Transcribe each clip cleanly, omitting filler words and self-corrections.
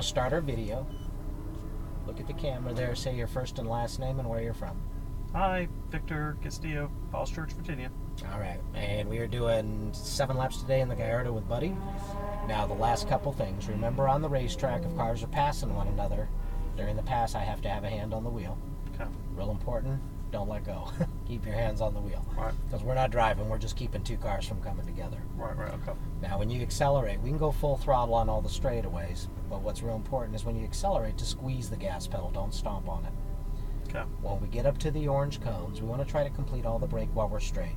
start our video. Look at the camera there. Say your first and last name and where you're from. Hi, Victor Castillo, Falls Church, Virginia. All right, and we are doing 7 laps today in the Gallardo with Buddy. Now, the last couple things. Remember, on the racetrack, if cars are passing one another, during the pass, I have to have a hand on the wheel. Okay. Real important, don't let go. Keep your hands on the wheel. Right. Because we're not driving, we're just keeping 2 cars from coming together. Right, okay. Now, when you accelerate, we can go full throttle on all the straightaways, but what's real important is when you accelerate, to squeeze the gas pedal, don't stomp on it. Okay. When we get up to the orange cones, we want to try to complete all the brake while we're straight.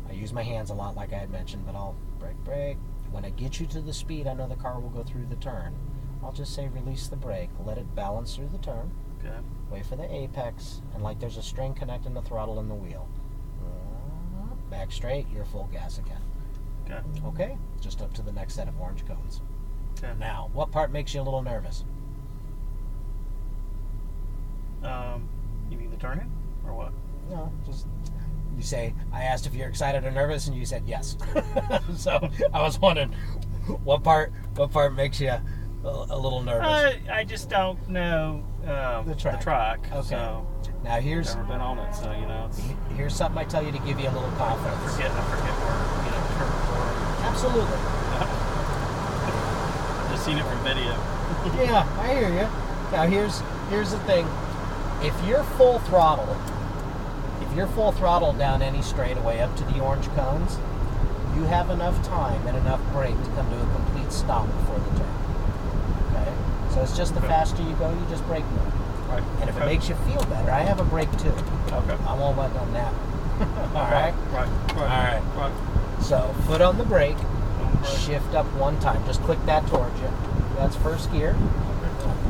I use my hands a lot, like I had mentioned, but I'll brake. When I get you to the speed, I know the car will go through the turn. I'll just say release the brake, let it balance through the turn. Okay. Wait for the apex, and like there's a string connecting the throttle and the wheel. Back straight, you're full gas again. Okay. Okay? Just up to the next set of orange cones. Okay. Now, what part makes you a little nervous? You mean the turning, or what? No, just you say, I asked if you're excited or nervous, and you said yes. So I was wondering, what part makes you a little nervous? I just don't know The track. Okay. So Now here's never been on it, so it's here's something I tell you to give you a little confidence. I forget where turns are. Absolutely. I've just seen it from video. Yeah, I hear you. Now here's the thing. If you're full throttle down any straightaway up to the orange cones, you have enough time and enough brake to come to a complete stop before the turn. Okay? So it's just the faster you go, you just brake more. Right. And if it makes you feel better, I have a brake too. Okay. I won't let them nap. All right? Right. All right. So foot on the brake, shift up one time. Just click that towards you. That's first gear.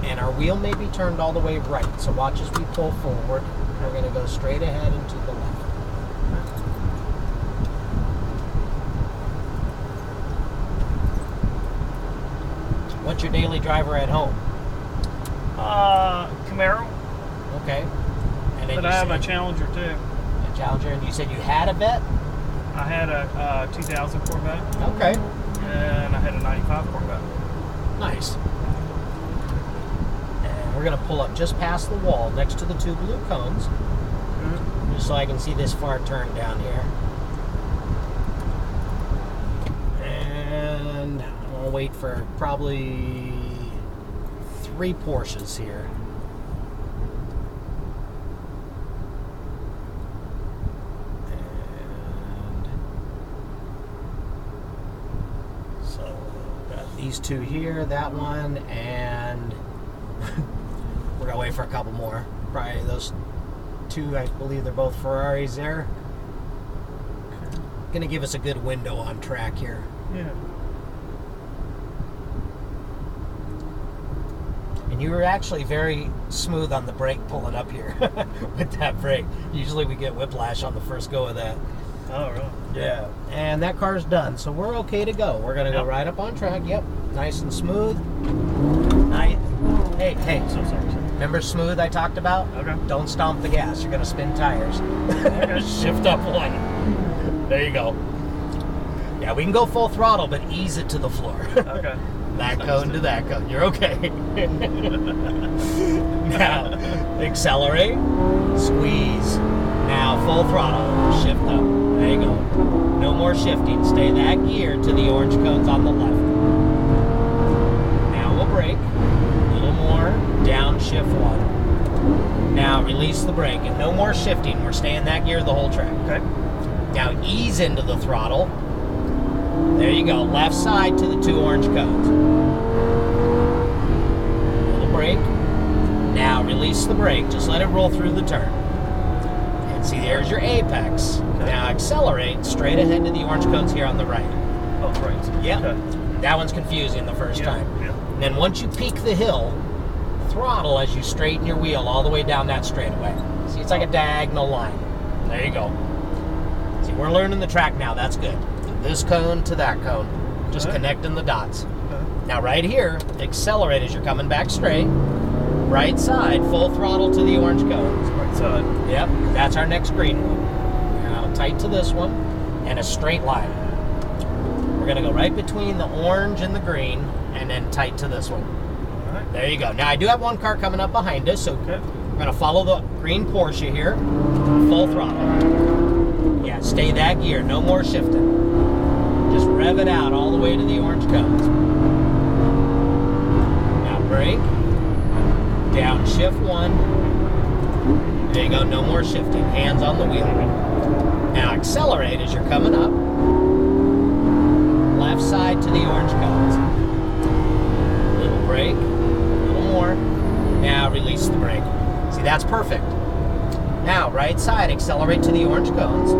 And our wheel may be turned all the way right. So watch as we pull forward. We're going to go straight ahead and to the left. What's your daily driver at home? Camaro. Okay. And then But I have a Challenger too. A Challenger, and you said you had a vet? I had a 2000 Corvette. Okay. And I had a 95 Corvette. Nice. And we're going to pull up just past the wall next to the 2 blue cones. Mm-hmm. Just so I can see this far turn down here. And I'll wait for probably 3 Porsches here. And so got these 2 here, that one, and we're gonna wait for a couple more. Probably those 2, I believe they're both Ferraris there. Gonna give us a good window on track here. Yeah. And you were actually very smooth on the brake pulling up here with that brake. Usually we get whiplash on the first go of that. Oh, really? Yeah. And that car's done, so we're okay to go. We're gonna go right up on track. Yep. Nice and smooth. Nice. Hey. So sorry. Remember smooth I talked about? Okay. Don't stomp the gas. You're gonna spin tires. Okay. Shift up one. There you go. Yeah, we can go full throttle, but ease it to the floor. Okay. That cone to that cone. You're okay. Now, accelerate, squeeze. Now, full throttle, shift up. There you go. No more shifting. Stay that gear to the orange cones on the left. Now we'll brake. A little more. Downshift one. Now release the brake. And no more shifting. We're staying that gear the whole track. Okay. Now ease into the throttle. There you go. Left side to the 2 orange cones. Little brake. Now release the brake. Just let it roll through the turn. And see, there's your apex. Okay. Now accelerate straight ahead to the orange cones here on the right. Oh, right. Yep. Okay. That one's confusing the first time. Yeah. And then once you peak the hill, throttle as you straighten your wheel all the way down that straightaway. See, it's like a diagonal line. There you go. See, we're learning the track now. That's good. This cone to that cone. Just connecting the dots. Now right here, accelerate as you're coming back straight. Right side, full throttle to the orange cones. Right side. Yep, that's our next green one. Now tight to this one, and a straight line. We're gonna go right between the orange and the green, and then tight to this one. Alright. There you go. Now I do have one car coming up behind us, so Okay. we're gonna follow the green Porsche here. Full throttle. Yeah, stay that gear. No more shifting. Just rev it out all the way to the orange cones. Now brake. Downshift 1. There you go. No more shifting. Hands on the wheel. Now accelerate as you're coming up. Left side to the orange cones. Little brake. A little more. Now release the brake. See, that's perfect. Now, right side, accelerate to the orange cones.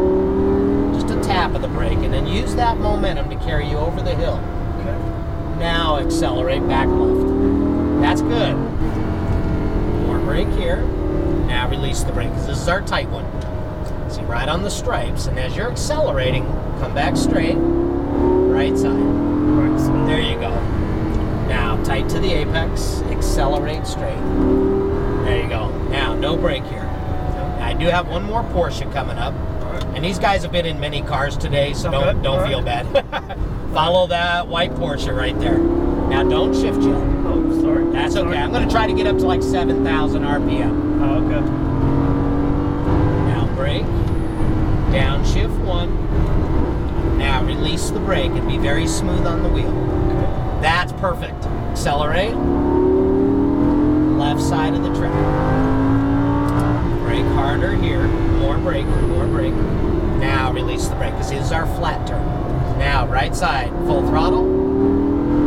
Just a tap of the brake, and then use that momentum to carry you over the hill. Okay. Now accelerate back left. That's good. More brake here. Now release the brake, because this is our tight one. See, right on the stripes, and as you're accelerating, come back straight. Right side. Right side. There you go. Now, tight to the apex, accelerate straight. There you go. Now, no brake here. Now, I do have one more Porsche coming up. Alright. And these guys have been in many cars today, so Okay. don't feel bad. Follow that white Porsche right there. Now, don't shift yet. Oh, sorry. That's Sorry. okay. I'm going to try to get up to like 7,000 RPM. Oh, okay. Now, brake. Downshift 1. Now, release the brake and be very smooth on the wheel. Okay. That's perfect. Accelerate. Left side of the track. Brake harder here. More brake, more brake. Now release the brake, because this is our flat turn. Now right side, full throttle.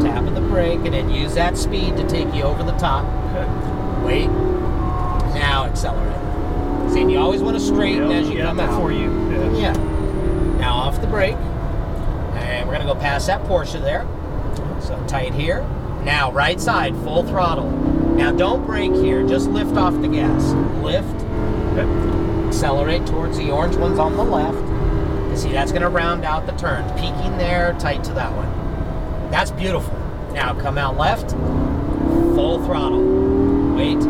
Tap of the brake, and then use that speed to take you over the top. Okay. Wait. Now accelerate. See, you always want to straighten as you come out. before you. Yeah. Now off the brake. And we're going to go past that Porsche there. So tight here. Now right side, full throttle. Now don't brake here, just lift off the gas. Lift. Okay. Accelerate towards the orange ones on the left. You see, that's going to round out the turn. Peaking there, tight to that one. That's beautiful. Now come out left. Full throttle. Wait. Wait.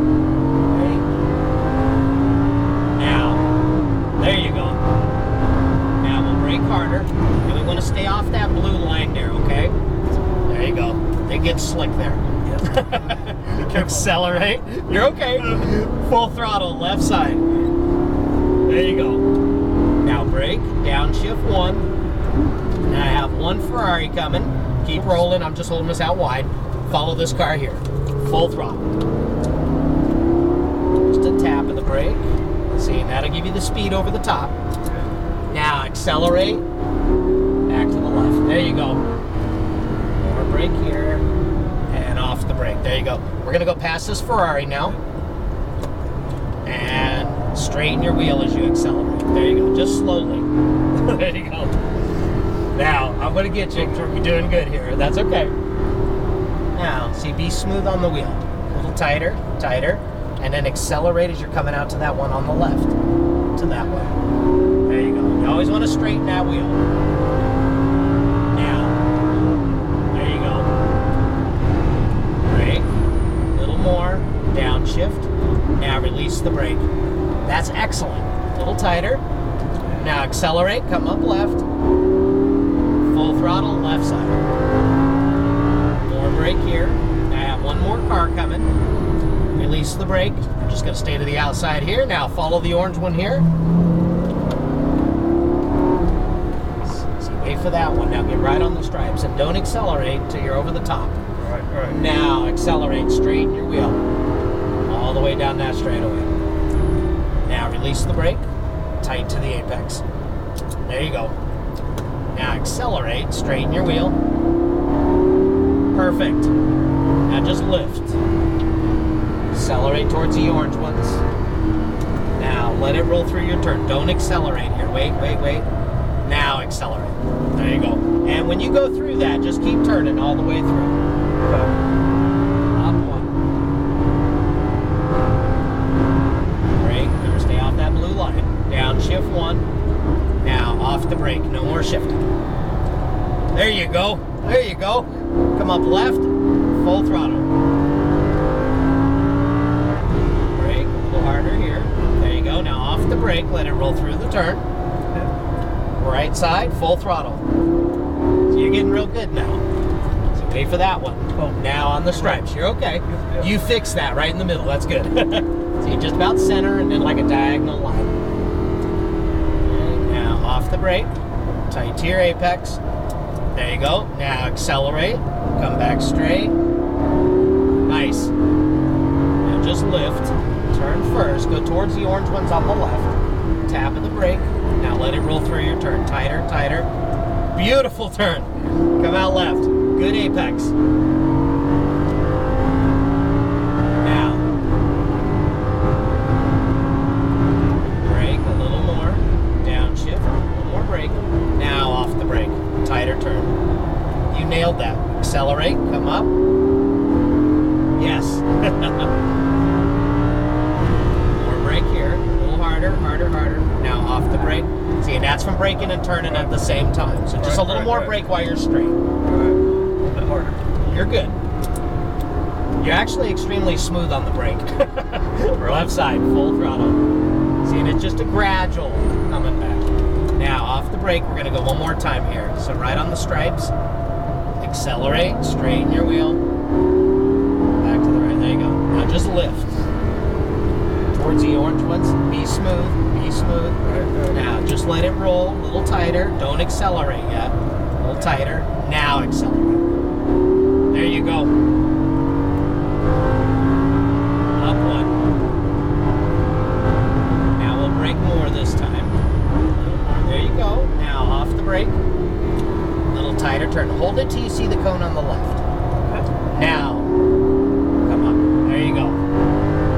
Now. There you go. Now we'll brake harder. And we want to stay off that blue line there, okay? There you go. It gets slick there. Accelerate. You're okay. Full throttle, left side. There you go. Now brake, downshift 1. Now I have one Ferrari coming. Keep rolling. I'm just holding this out wide. Follow this car here. Full throttle. Just a tap of the brake. See, that'll give you the speed over the top. Now accelerate. Back to the left. There you go. More brake here. And off the brake. There you go. We're going to go past this Ferrari now. And straighten your wheel as you accelerate. There you go. Just slowly. There you go. Now, I'm going to get you. You're doing good here. That's okay. Now, see, be smooth on the wheel. A little tighter, tighter. And then accelerate as you're coming out to that one on the left. To that one. There you go. You always want to straighten that wheel. Now, there you go. Brake. A little more. Downshift. Now release the brake. That's excellent. A little tighter. Now accelerate. Come up left. Full throttle, left side. More brake here. I have one more car coming. Release the brake. I'm just going to stay to the outside here. Now follow the orange one here. See, wait for that one. Now get right on the stripes and don't accelerate until you're over the top. Right, right. Now accelerate, straighten your wheel all the way down that straightaway. Now release the brake, tight to the apex. There you go. Now accelerate, straighten your wheel. Perfect. Now just lift. Accelerate towards the orange ones. Now let it roll through your turn. Don't accelerate here. Wait, wait, wait. Now accelerate. There you go. And when you go through that, just keep turning all the way through. Up one. Brake. Never stay off that blue line. Downshift 1. Now off the brake. No more shifting. There you go. There you go. Come up left. Full throttle. Brake. A little harder here. There you go. Now off the brake. Let it roll through the turn. Right side. Full throttle. So you're getting real good now. So Wait for that one. Oh. Now on the stripes. You're okay. Yeah. You fixed that right in the middle. That's good. See, just about center and then like a diagonal line. And now off the brake. Tight to your apex. There you go. Now accelerate. Come back straight. Nice. Now just lift. Turn first. Go towards the orange ones on the left. Tap of the brake. Now let it roll through your turn. Tighter, tighter. Beautiful turn. Come out left. Good apex. Now, brake a little more. Downshift. A little more brake. Now off the brake. Tighter turn. You nailed that. Accelerate. Come up. Yes. More brake here. A little harder, harder, harder. Now off the brake. See, and that's from braking and turning at the same time. So just a little more brake while you're straight. A bit harder. You're good. You're actually extremely smooth on the brake. Left side, full throttle. See, and it's just a gradual coming back. Now, off the brake, we're going to go one more time here. So right on the stripes. Accelerate, straighten your wheel. Back to the right, there you go. Now just lift. Towards the orange ones, be smooth, be smooth. Now, just let it roll a little tighter. Don't accelerate yet. A little tighter. Now accelerate. There you go. Up one. Now we'll brake more this time. There you go. Now off the brake. A little tighter turn. Hold it till you see the cone on the left. Now, come up. There you go.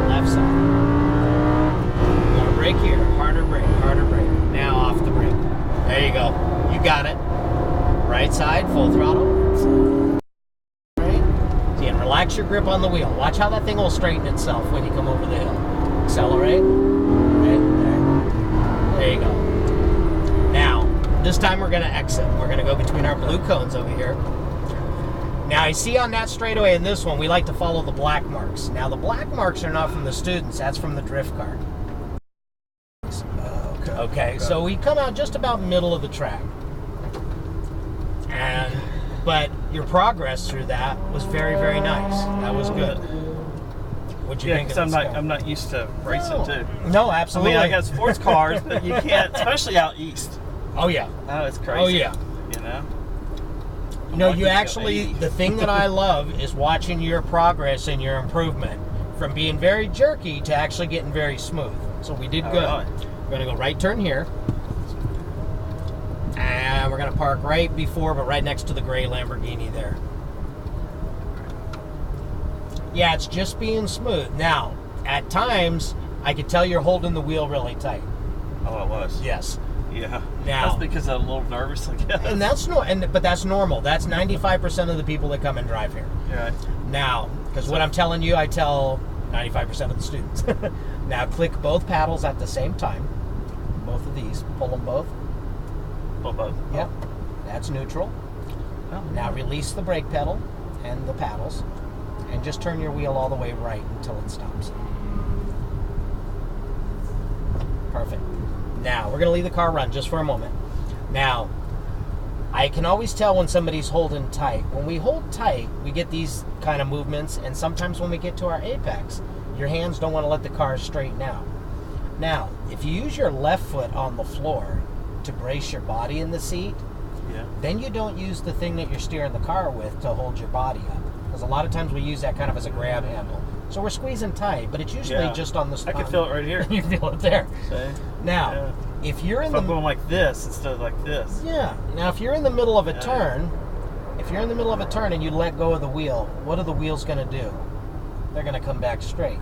Left side. More brake here. Harder brake. Harder brake. Now off the brake. There you go. You got it. Right side, full throttle. See, and relax your grip on the wheel. Watch how that thing will straighten itself when you come over the hill. Accelerate. Right there. There you go. Now, this time we're going to exit. We're going to go between our blue cones over here. Now, you see on that straightaway in this one, we like to follow the black marks. Now, the black marks are not from the students. That's from the drift car. Okay, so we come out just about middle of the track. But your progress through that was very, very nice. That was good. What'd you think of because this? I'm not used to racing too. No, I absolutely. mean, I got sports cars, but you can't, especially out east. Oh yeah. Oh, it's crazy. Oh yeah. You know. No, you actually. The thing that I love is watching your progress and your improvement from being very jerky to actually getting very smooth. So we did good. Right. We're gonna go right turn here. And we're going to park right before, but right next to the gray Lamborghini there. Yeah, it's just being smooth. Now, at times, I could tell you're holding the wheel really tight. Oh, I was. Yes. Yeah. Now, that's because I'm a little nervous, I guess. And that's but that's normal. That's 95% of the people that come and drive here. Right. Now, because what I'm telling you, I tell 95% of the students. Now, click both paddles at the same time. Both of these. Pull them both. Both. Yep. That's neutral. Oh. Now release the brake pedal and the paddles and just turn your wheel all the way right until it stops. Perfect. Now we're going to leave the car run just for a moment. Now, I can always tell when somebody's holding tight. When we hold tight, we get these kind of movements, and sometimes when we get to our apex, your hands don't want to let the car straighten out. Now, if you use your left foot on the floor to brace your body in the seat, then you don't use the thing that you're steering the car with to hold your body up. Because a lot of times we use that kind of as a grab handle. So we're squeezing tight, but it's usually just on the... I can feel it right here. You feel it there. See? Now, if you're in I'm going like this instead of like this. Yeah. Now, if you're in the middle of a turn, and you let go of the wheel, what are the wheels going to do? They're going to come back straight.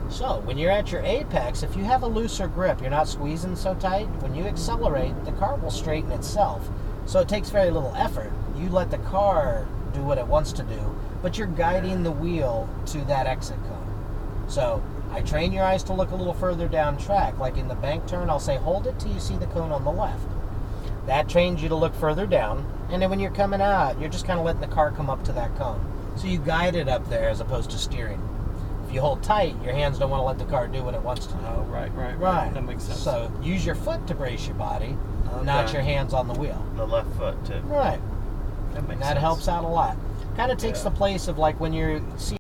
So, when you're at your apex, if you have a looser grip, you're not squeezing so tight, when you accelerate, the car will straighten itself. So it takes very little effort. You let the car do what it wants to do, but you're guiding the wheel to that exit cone. So, I train your eyes to look a little further down track. Like in the bank turn, I'll say, hold it till you see the cone on the left. That trains you to look further down, and then when you're coming out, you're just kind of letting the car come up to that cone. So you guide it up there as opposed to steering. If you hold tight, your hands don't want to let the car do what it wants to do. Oh, right. That makes sense. So use your foot to brace your body, not your hands on the wheel. The left foot, too. Right. That makes sense. That helps out a lot. Kind of takes the place of like when you're seeing